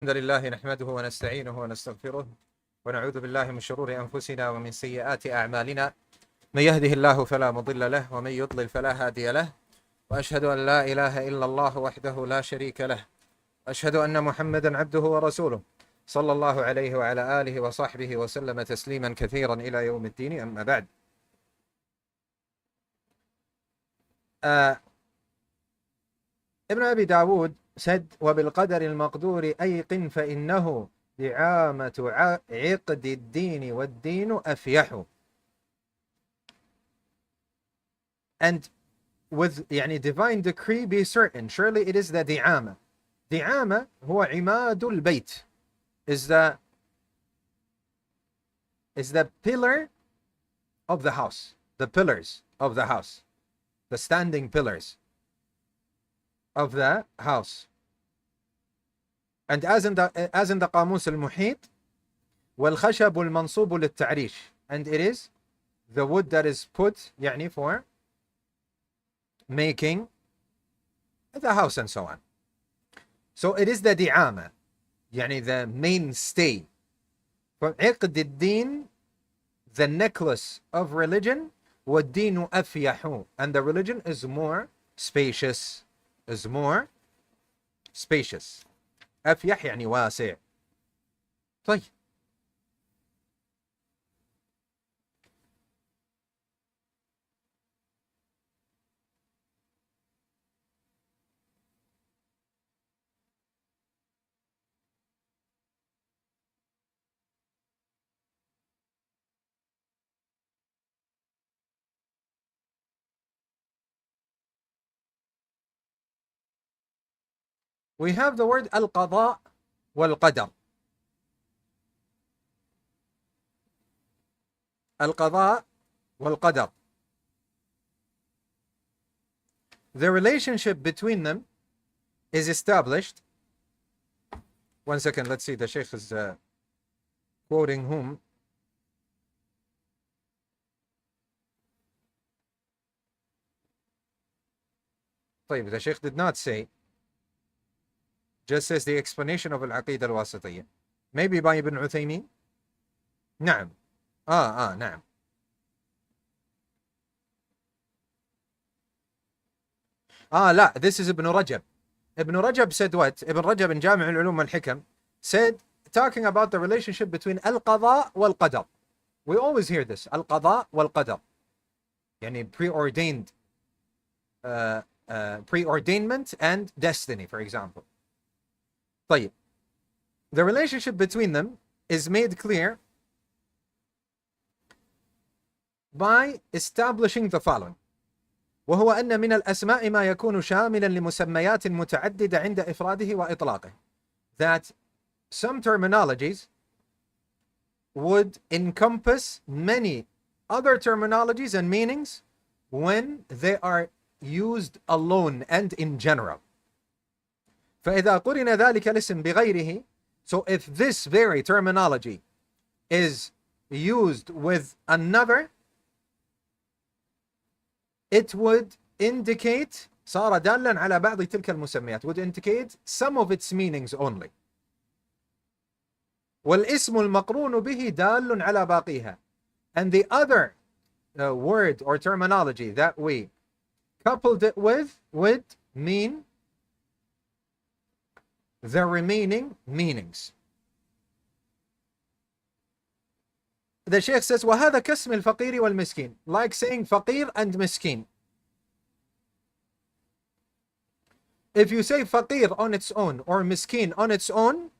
الحمد لله نحمده ونستعينه ونستغفره ونعوذ بالله من شرور أنفسنا ومن سيئات أعمالنا من يهده الله فلا مضل له ومن يضلل فلا هادي له وأشهد أن لا إله إلا الله وحده لا شريك له أشهد أن محمدا عبده ورسوله صلى الله عليه وعلى آله وصحبه وسلم تسليما كثيرا إلى يوم الدين. أما بعد، ابن أبي داود said وبالقدر المقدور أيقن فإنه دعامة عقد الدين والدين أفيح. And with divine decree be certain, surely it is the دعامة. دعامة هو عماد البيت, is the pillar of the house, the pillars of the house, the standing pillars of the house. And as in the قاموس المحيط, والخشب المنصوب للتعريش, and it is the wood that is put for making the house and so on. So it is the دعامة, the mainstay. From عقد الدين, the necklace of religion, والدين أفيح, and the religion is more spacious. أفيح واسع. طيب, we have the word القضاء والقدر. القضاء والقدر. The relationship between them is established. One second, let's see, the Sheikh is quoting whom. طيب, the Sheikh did not say, just says the explanation of al-Aqidah al-Wasitiyya. Maybe by Ibn Uthaymin? نعم. نعم. لا, this is Ibn Rajab. Ibn Rajab said what? Ibn Rajab in Jami' al-Ulum wal-Hikam said, talking about the relationship between al-Qadha wal-Qadar. We always hear this, al-Qadha wal-Qadar. Preordained, preordainment and destiny, for example. طيب, the relationship between them is made clear by establishing the following. وهو أن من الأسماء ما يكون شاملا لمسميات متعددة عند إفراده وإطلاقه. That some terminologies would encompass many other terminologies and meanings when they are used alone and in general. فإذا قرن ذلك الاسم بغيره, so if this very terminology is used with another, it would indicate, صار دالا على بعض تلك المسميات, would indicate some of its meanings only. والاسم المقرون به دال على باقيها, and the other word or terminology that we coupled it with would mean the remaining meanings. The Shaykh says, وهذا كاسم الفقير والمسكين, like saying فقير and مسكين. If you say فقير on its own or مسكين on its own,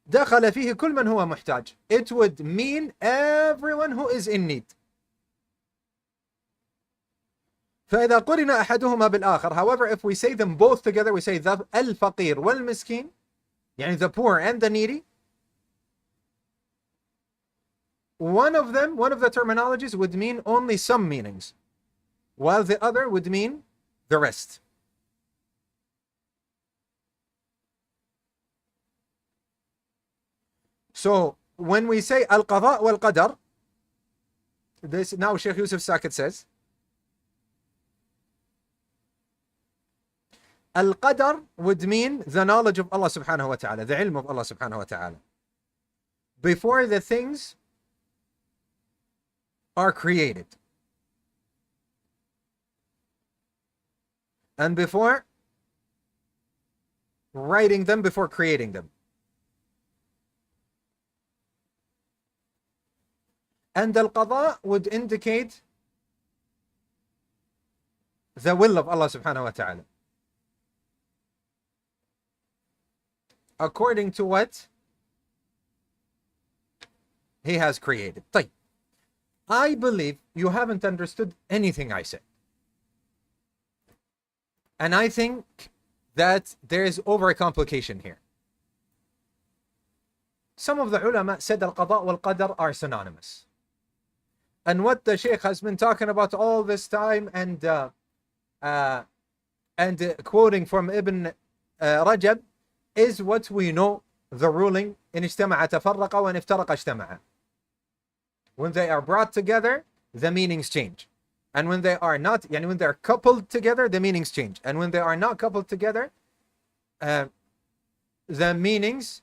دخل فيه كل من هو محتاج. It would mean everyone who is in need. فإذا قرن أحدهما بالآخر, however, if we say them both together, we say the الفقير والمسكين, the poor and the needy, one of the terminologies would mean only some meanings, while the other would mean the rest. So when we say al-Qadha wal-Qadar, this now Sheikh Yusuf Sakit says, Al-Qadar would mean the knowledge of Allah subhanahu wa ta'ala, the ilm of Allah subhanahu wa ta'ala. Before the things are created. And before writing them, before creating them. And al-Qada would indicate the will of Allah subhanahu wa ta'ala. According to what He has created. طيب. I believe you haven't understood anything I said. And I think that there is overcomplication here. Some of the ulama said al-Qada wal-Qadar are synonymous. And what the Shaykh has been talking about all this time and quoting from Ibn Rajab is what we know, the ruling in اجتمع تفرق وإن افترق اجتمع. When they are brought together, the meanings change. And when they are not, when they are coupled together, the meanings change. And when they are not coupled together, the meanings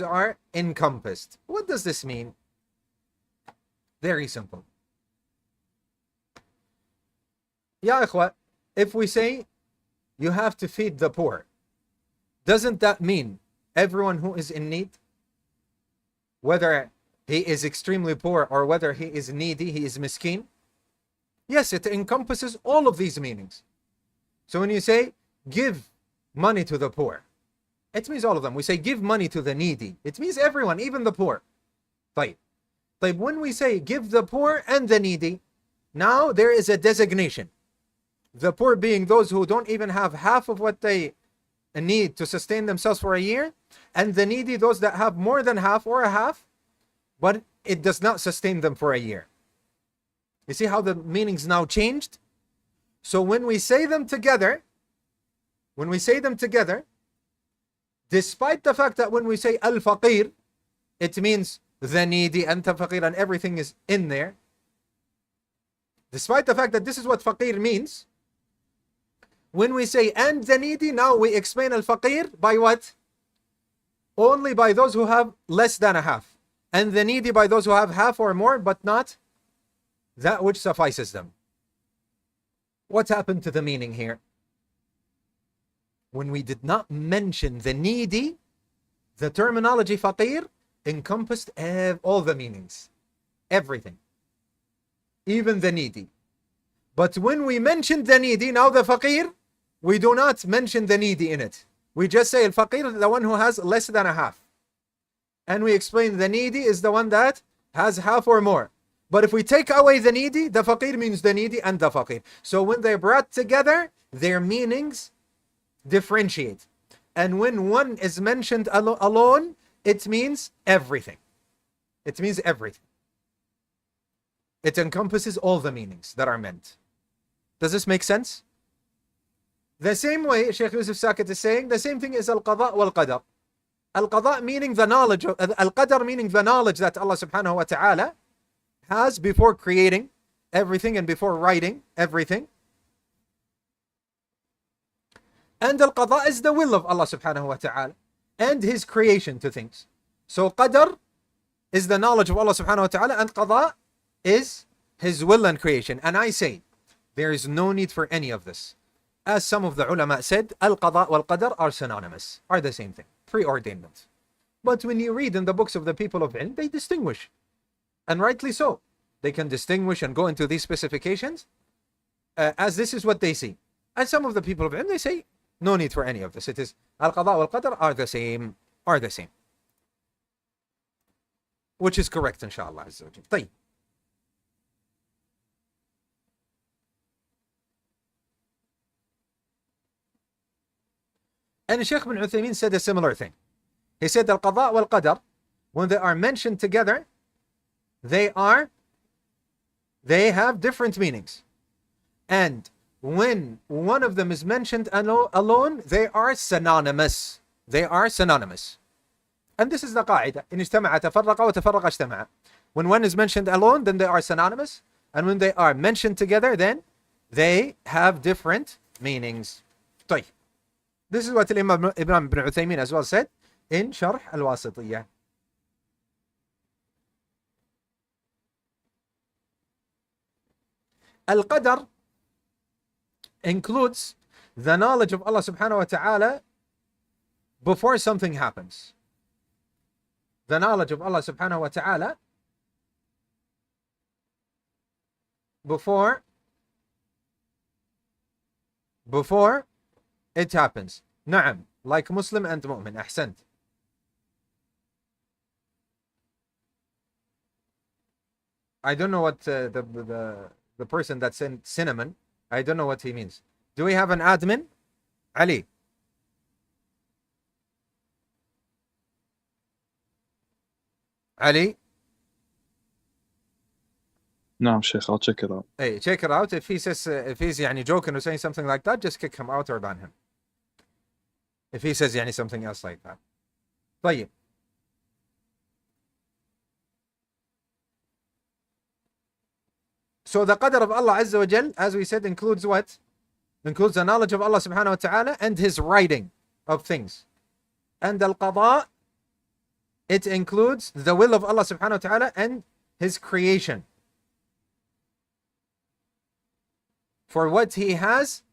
are encompassed. What does this mean? Very simple. Ya ikhwa, if we say you have to feed the poor, doesn't that mean everyone who is in need, whether he is extremely poor or whether he is needy, he is miskin? Yes, it encompasses all of these meanings. So when you say give money to the poor, it means all of them. We say give money to the needy, it means everyone, even the poor. طيب. When we say give the poor and the needy, now there is a designation. The poor being those who don't even have half of what they need to sustain themselves for a year, and the needy those that have more than half or a half, but it does not sustain them for a year. You see how the meanings now changed? So when we say them together, despite the fact that when we say al-faqir, it means the needy, anta faqir, and everything is in there. Despite the fact that this is what faqir means, when we say and the needy, now we explain al-faqir by what? Only by those who have less than a half. And the needy by those who have half or more, but not that which suffices them. What happened to the meaning here? When we did not mention the needy, the terminology faqir encompassed all the meanings. Everything. Even the needy. But when we mentioned the needy, now the faqir, we do not mention the needy in it. We just say al-faqir, the one who has less than a half. And we explain the needy is the one that has half or more. But if we take away the needy, the faqir means the needy and the faqir. So when they're brought together, their meanings differentiate. And when one is mentioned alone, it means everything. It means everything. It encompasses all the meanings that are meant. Does this make sense? The same way Shaykh Yusuf Sakit is saying, the same thing is al-Qada wal-Qadar. Al-Qada meaning the knowledge, al-Qadar meaning the knowledge that Allah subhanahu wa ta'ala has before creating everything and before writing everything. And al-Qada is the will of Allah subhanahu wa ta'ala and His creation to things. So Qadar is the knowledge of Allah subhanahu wa ta'ala and Qada is His will and creation. And I say, there is no need for any of this. As some of the ulama said, al-Qada wal-Qadar are synonymous, are the same thing, preordainment. But when you read in the books of the people of ilm, they distinguish. And rightly so. They can distinguish and go into these specifications as this is what they see. And some of the people of ilm, they say, no need for any of this. It is al-Qada wal-Qadar are the same. Which is correct, inshallah. طيب. And Shaykh bin Uthaymeen said a similar thing. He said al-Qada wal-Qadar, when they are mentioned together, they have different meanings. And when one of them is mentioned alone, they are synonymous. And this is the qaida. إن اجتمع تفرق وتفرق اجتمع. When one is mentioned alone, then they are synonymous. And when they are mentioned together, then they have different meanings. طيب. This is what Imam Ibn Uthaymin as well said in Sharh al-Wasitiyah. Al-Qadr includes the knowledge of Allah subhanahu wa ta'ala before something happens. The knowledge of Allah subhanahu wa ta'ala before it happens. Na'am, like Muslim and Mu'min. Ahsant. I don't know what the person that sent cinnamon, I don't know what he means. Do we have an admin? Ali. Ali? No, Sheikh, I'll check it out. Hey, check it out. If he says, if he's joking or saying something like that, just kick him out or ban him. If he says something else like that. طيب. So the qadr of Allah Azza wa Jal, as we said, includes what? Includes the knowledge of Allah subhanahu wa ta'ala and his writing of things. And al-qada, it includes the will of Allah subhanahu wa ta'ala and his creation. For what he has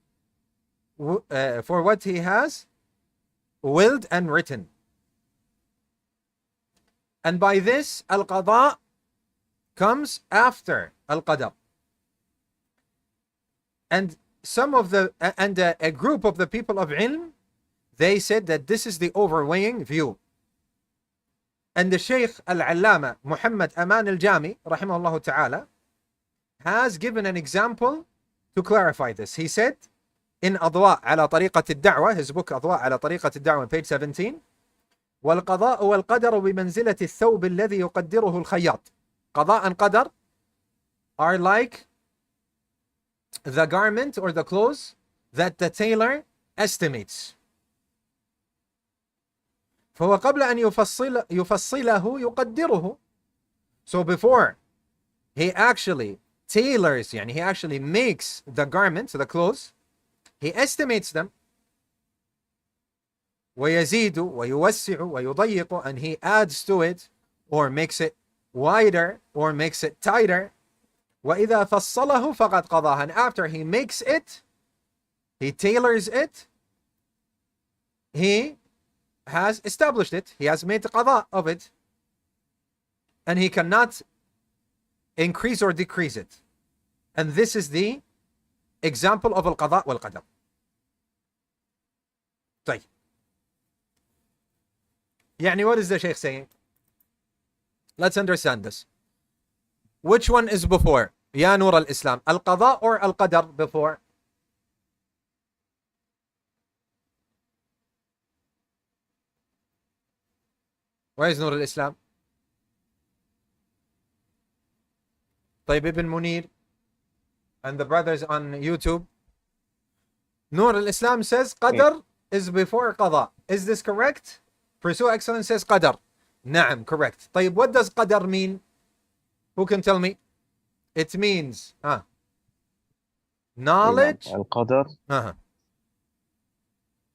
willed and written. And by this, al-qada comes after al-qadar. And a group of the people of ilm, they said that this is the overweighing view. And the Shaykh al-Allama Muhammad Aman al-Jami rahimahullah ta'ala has given an example to clarify this. He said in Adwa ala tariqat al-da'wa, his book Adwa ala tariqat al-da'wa, page 17, وَالْقَضَاءُ وَالْقَدَرُ بِمَنْزِلَةِ الثَّوْبِ الَّذِي يُقَدِّرُهُ الْخَيَّاطِ. Qada and qadar are like the garment or the clothes that the tailor estimates. فهو قبل أن يفصله يقدره. So before he actually tailors, he actually makes the garments, the clothes, he estimates them. ويزيد ويوسع ويضيق, and he adds to it or makes it wider or makes it tighter. وإذا فصله فقد قضاه, and after he makes it, he tailors it, he has established it, he has made qada of it, and he cannot increase or decrease it. And this is the example of al-qada wal-qadar. طيب. What is the Shaykh saying? Let's understand this. Which one is before? Ya Nur al-Islam. Al-Qada or Al-Qadar before? Where is Nur al-Islam? Tayyib ibn Munir and the brothers on YouTube. Nur al-Islam says Qadar is before Qada. Is this correct? Pursue Excellence says Qadar. Naam, correct. Tayyib, what does Qadar mean? Who can tell me? It means knowledge. Al-Qadar.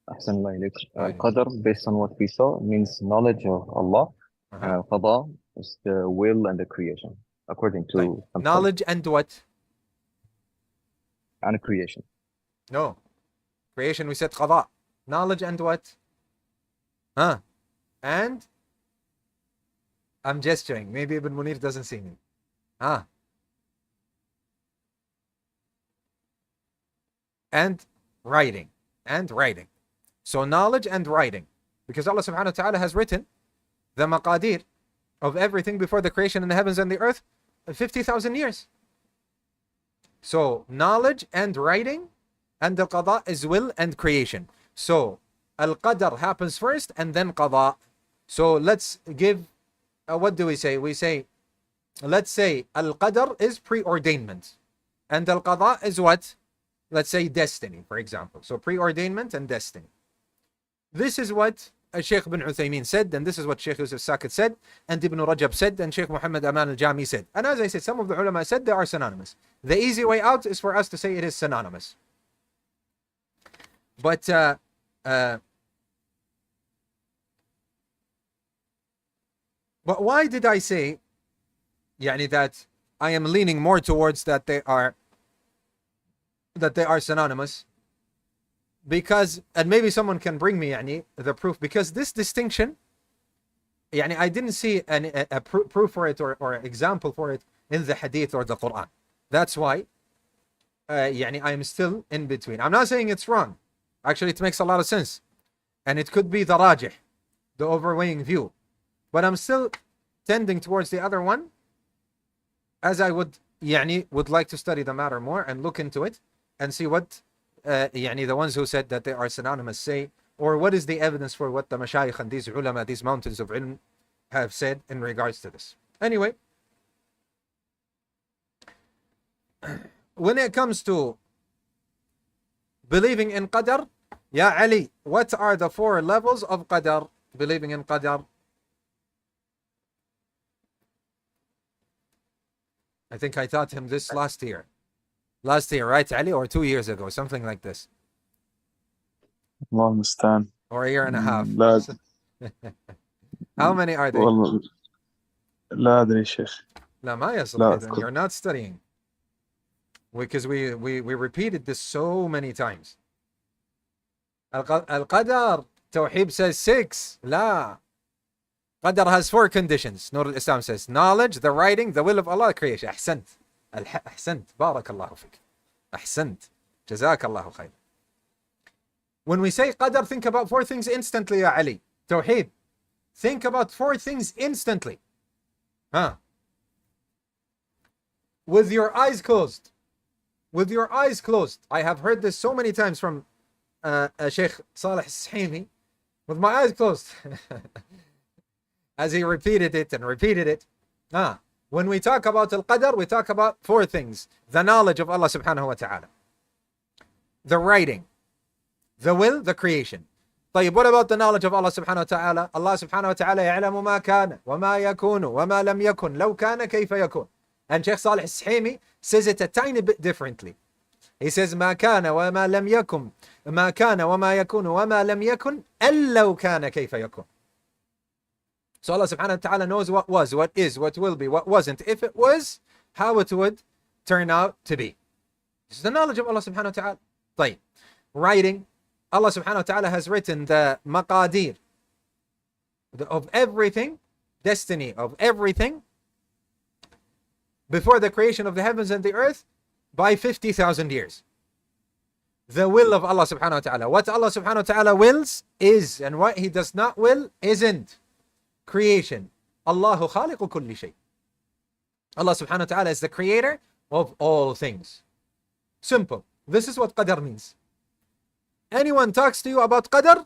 Ahsan Allah ilayk. Al-Qadar, based on what we saw, means knowledge of Allah. Qada is the will and the creation, according to knowledge and what? And creation. No. Creation, we said Qada. Knowledge and what? And I'm gesturing. Maybe Ibn Munir doesn't see me. And writing. And writing. So knowledge and writing. Because Allah subhanahu wa ta'ala has written the maqadir of everything before the creation in the heavens and the earth 50,000 years. So knowledge and writing, and the qada is will and creation. So al-qadar happens first and then qada. So let's give, what do we say? We say, let's say al-qadar is preordainment. And al-qada is what? Let's say destiny, for example. So preordainment and destiny. This is what Sheikh ibn Uthaymeen said, and this is what Sheikh Yusuf Sakit said, and Ibn Rajab said, and Sheikh Muhammad Aman al-Jami said. And as I said, some of the ulama said they are synonymous. The easy way out is for us to say it is synonymous. But why did I say يعني that I am leaning more towards that they are synonymous? Because, and maybe someone can bring me يعني the proof, because this distinction يعني I didn't see a proof for it or example for it in the hadith or the Quran. That's why يعني I am still in between. I'm not saying it's wrong. Actually, it makes a lot of sense. And it could be the rajih, the overweighing view. But I'm still tending towards the other one, as I would like to study the matter more and look into it and see what the ones who said that they are synonymous say, or what is the evidence for what the mashayikh and these ulama, these mountains of ilm, have said in regards to this. Anyway, when it comes to believing in qadar, Ya Ali, what are the 4 levels of qadar, believing in qadar? I think I taught him this last year. Last year, right, Ali? Or 2 years ago, something like this. الله المستعان. Or a year and a half. لا How many are they? والله لا أدري شيخ. لا ما يصل. You're not studying. Because we repeated this so many times. Al-Qadar, Tawheed says 6. La. Qadar has 4 conditions. Nur al-Islam says knowledge, the writing, the will of Allah, creation. أحسنت. أحسنت. بارك الله فيك. أحسنت. جزاك الله خير. When we say Qadar, think about 4 things instantly, Ya Ali. Tawheed. Think about 4 things instantly. With your eyes closed. With your eyes closed. I have heard this so many times from Sheikh Salih Sahimi. With my eyes closed. As he repeated it and repeated it. When we talk about Al-Qadar, we talk about 4 things. The knowledge of Allah subhanahu wa ta'ala. The writing. The will, the creation. طيب, what about the knowledge of Allah subhanahu wa ta'ala? Allah subhanahu wa ta'ala يعلم ما كان وما يكون وما لم يكن لو كان كيف يكون. And Sheikh Salih Sahimi says it a tiny bit differently. He says ما كان وما لم يكن ما كان وما يكون وما لم يكن أن لو كان كيف يكون. So Allah subhanahu wa ta'ala knows what was, what is, what will be, what wasn't. If it was, how it would turn out to be. This is the knowledge of Allah subhanahu wa ta'ala. طيب. Writing. Allah subhanahu wa ta'ala has written the maqadir of everything, destiny of everything, before the creation of the heavens and the earth by 50,000 years. The will of Allah subhanahu wa ta'ala. What Allah subhanahu wa ta'ala wills is, and what He does not will isn't. Creation. Allahu khaliqu kulli shay. Allah subhanahu wa ta'ala is the creator of all things. Simple. This is what qadar means. Anyone talks to you about qadar,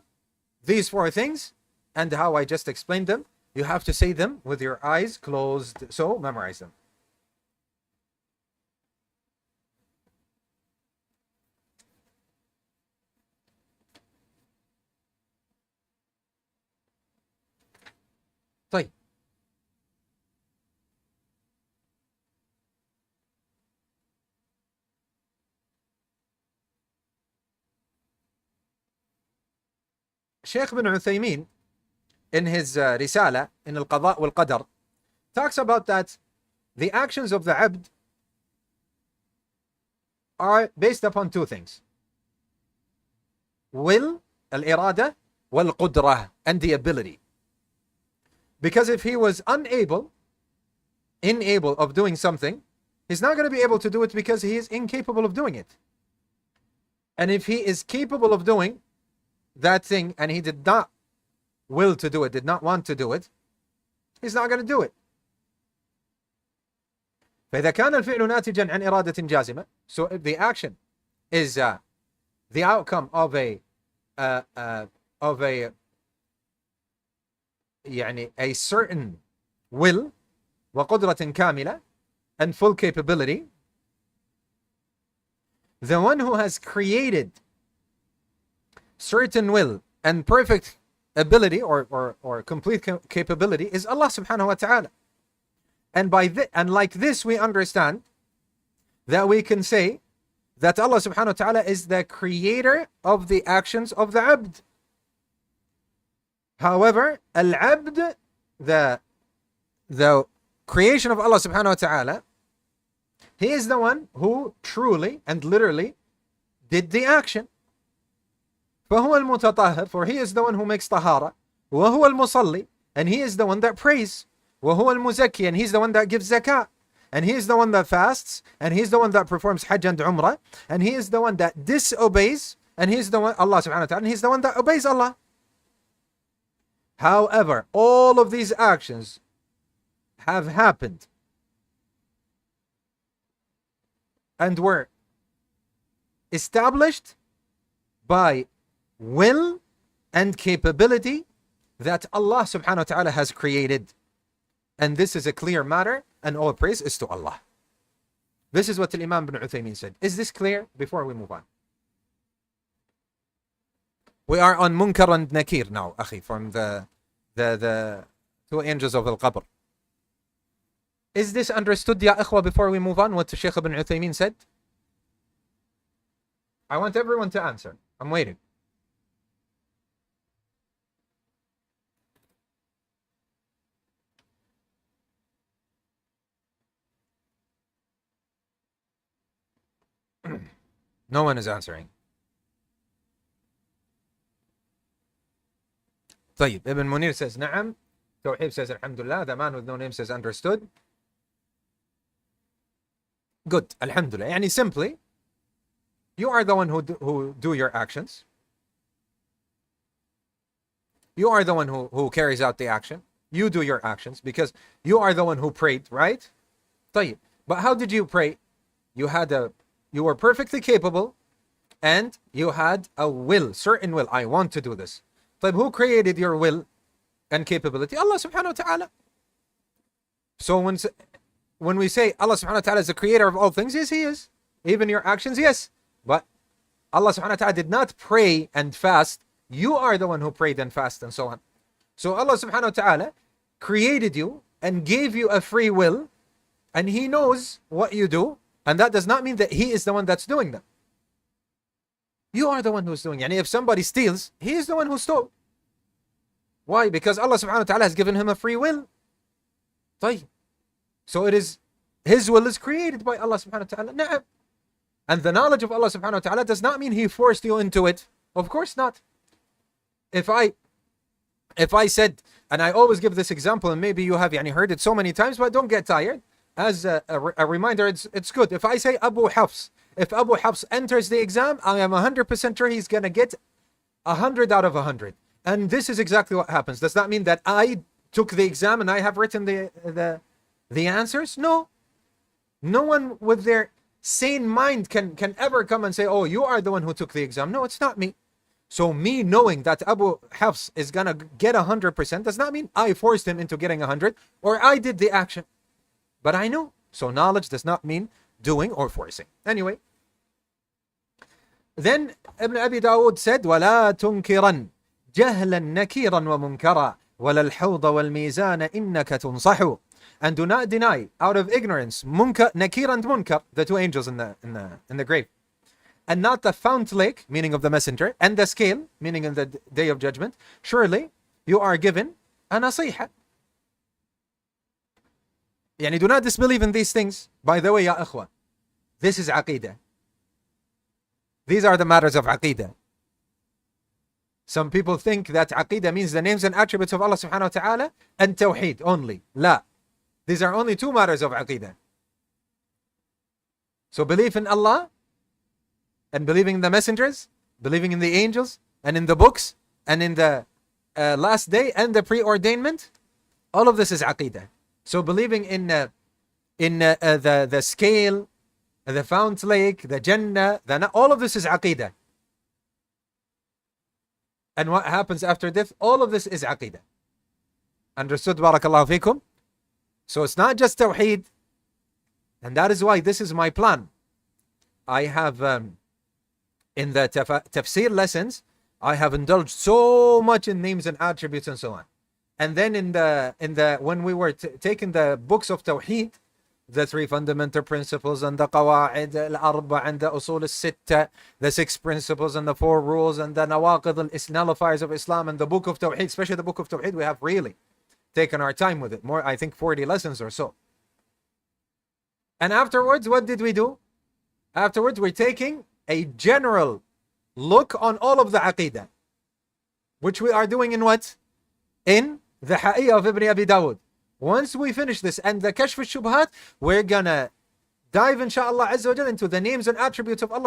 these 4 things, and how I just explained them, you have to say them with your eyes closed. So memorize them. طيب. Sheikh ibn Uthaymeen, in his Risala, in Al-Qada wal-Qadar, talks about that the actions of the abd are based upon 2 things. Will, al-irada, wal-qudrah, and the ability. Because if he was unable of doing something, he's not going to be able to do it because he is incapable of doing it. And if he is capable of doing that thing and he did not will to do it, did not want to do it, he's not going to do it. فإذا كان الفعل ناتجا عن إرادة جازمة, so if the action is the outcome of a a certain will وقدرة كاملة and full capability, the one who has created certain will and perfect ability or complete capability is Allah subhanahu wa ta'ala. And like this we understand that we can say that Allah subhanahu wa ta'ala is the creator of the actions of the abd. However, al-abd, the creation of Allah subhanahu wa ta'ala, he is the one who truly and literally did the action. فهو المتطهر, for he is the one who makes tahara. وهو المصلي, and he is the one that prays. وهو المزكي, and he's the one that gives zakah. And he is the one that fasts, and he is the one that performs hajj and umrah, and he is the one that disobeys, and he is the one, Allah subhanahu wa ta'ala, and he is the one that obeys Allah. However, all of these actions have happened and were established by will and capability that Allah subhanahu wa ta'ala has created. And this is a clear matter, and all praise is to Allah. This is what Imam ibn Uthaymin said. Is this clear? Before we move on. We are on Munkar and Nakir now, akhi, from the two angels of al-Qabr. Is this understood, ya ikhwa, before we move on, what Shaykh ibn Uthaymin said? I want everyone to answer. I'm waiting. No one is answering. طيب, Ibn Munir says na'am. Tawheed says alhamdulillah. The man with no name says understood. Good, alhamdulillah. Yani simply, you are the one who do your actions. You are the one who carries out the action. You do your actions because you are the one who prayed, right? طيب, but how did you pray? You were perfectly capable, and you had a will, certain will. I want to do this. But who created your will and capability? Allah subhanahu wa ta'ala. So when we say Allah subhanahu wa ta'ala is the creator of all things, yes, he is. Even your actions, yes. But Allah subhanahu wa ta'ala did not pray and fast. You are the one who prayed and fasted and so on. So Allah subhanahu wa ta'ala created you and gave you a free will, and he knows what you do. And that does not mean that he is the one that's doing them. You are the one who's doing it. And if somebody steals, he is the one who stole. Why? Because Allah subhanahu wa ta'ala has given him a free will. So it is, his will is created by Allah subhanahu wa ta'ala. Na'am. And the knowledge of Allah subhanahu wa ta'ala does not mean he forced you into it. Of course not. If I said, and I always give this example, and maybe you have heard it so many times, but don't get tired. As a reminder, it's good. If I say Abu Hafs, if Abu Hafs enters the exam, I am 100% sure he's going to get 100 out of 100. And this is exactly what happens. Does that mean that I took the exam and I have written the answers? No. No one with their sane mind can ever come and say, oh, you are the one who took the exam. No, it's not me. So me knowing that Abu Hafs is going to get 100% does not mean I forced him into getting 100 or I did the action. But I know. So knowledge does not mean doing or forcing. Anyway. Then Ibn Abi Dawud said, وَلَا تُنْكِرًا جَهْلًا نَكِيرًا وَمُنْكَرًا وَلَا الْحَوْضَ وَالْمِيزَانَ إِنَّكَ تُنْصَحُ. And do not deny out of ignorance Nakir and Munkar, the two angels in the grave. And not the fount lake, meaning of the messenger, and the scale, meaning in the day of judgment. Surely you are given a nasiha. Do not disbelieve in these things. By the way, ya ikhwa, this is aqidah. These are the matters of aqidah. Some people think that aqidah means the names and attributes of Allah subhanahu wa ta'ala and tawheed only. La. These are only two matters of aqidah. So belief in Allah and believing in the messengers, believing in the angels and in the books and in the last day and the preordainment, all of this is aqidah. So believing in the scale, the fount lake, the Jannah, all of this is aqidah. And what happens after death, all of this is aqidah. Understood? Barakallahu fikum. So it's not just tawheed. And that is why this is my plan. I have, in the tafsir lessons, I have indulged so much in names and attributes and so on. And then in the when we were taking the books of Tawheed, the 3 fundamental principles and the Qawa'id al-Arba and the Usul al-Sitta, the 6 principles and the 4 rules and the Nawaqid al-Nullifiers of Islam and the book of Tawheed, especially the book of Tawheed, we have really taken our time with it. More, I think 40 lessons or so. And afterwards, what did we do? Afterwards, we're taking a general look on all of the Aqidah, which we are doing in what? In the Ha'iyah of Ibn Abi Dawud. Once we finish this and the Kashf al-Shubhat, we're gonna dive inshallah Azza wa Jal into the names and attributes of Allah